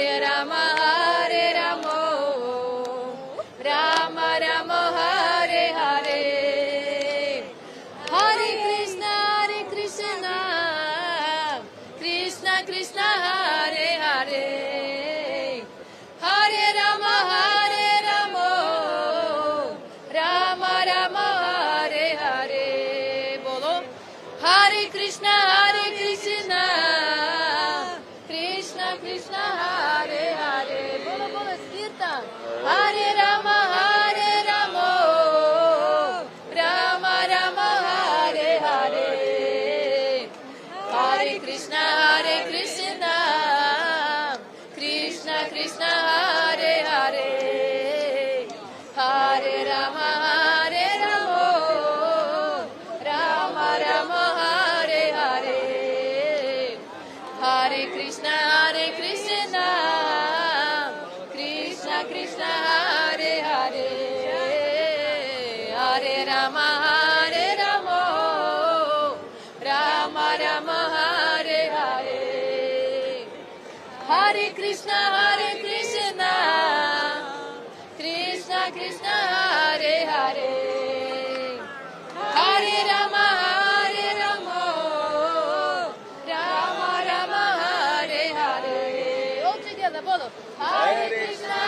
Hare Rama, Hare Rama, Rama Rama, Hare Hare. Hare Krishna, Krishna Krishna, Hare Hare. Hare Rama, Rama Rama, Hare Hare. Bolo. Hare Krishna, Krishna Krishna, Hare Hare. Bolo bolo kirtan. Hare Rama, Rama Rama, Hare Hare. Hare Krishna, Krishna Krishna, Hare Hare. Hare Rama, Rama Rama, Hare Hare. Hare Krishna, Krishna Krishna, Hare Hare. Hare Rama, Rama Rama, Hare Hare. Hare Krishna, Krishna Krishna, Hare Hare. Hare Rama, Rama Rama, Hare Hare. All together, bolo. Hare Krishna,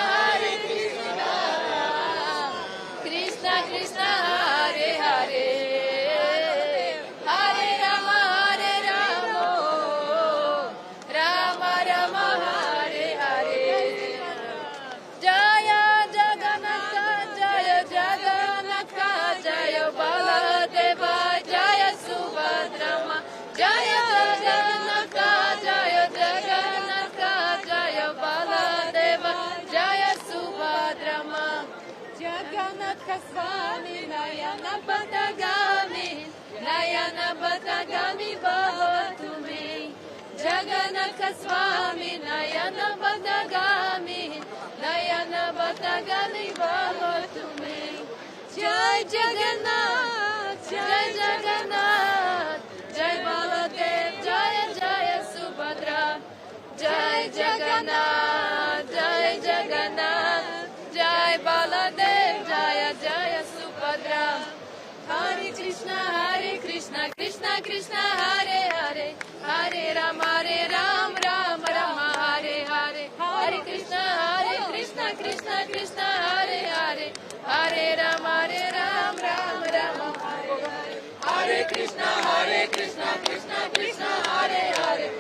Krishna Krishna, Hare Hare. Hare Rama, Rama Rama, Hare Hare. Jaya Jagannatha, Jaya Baladeva, Jaya Subhadrama, Jaya Jagannatha, Jaya Baladeva, Jaya Subhadrama. Jagannatha Swami, Nayana Batagami, Bhava Tumi. Jagannatha Swami, Nayana Batagami, Bhava Tumi. Jai Jagannath, Jai Baladev, Jaya Subhadra. Jai Jagannath, Jai Baladev, Jaya Subhadra. Hare Krishna, Krishna Krishna, Hare Hare. Hare Rama, Rama Rama, Hare Hare. Hare Krishna, Krishna Krishna, Hare Hare. Hare Rama, Rama Rama, Hare Hare. Hare Krishna, Krishna Krishna, Hare Hare.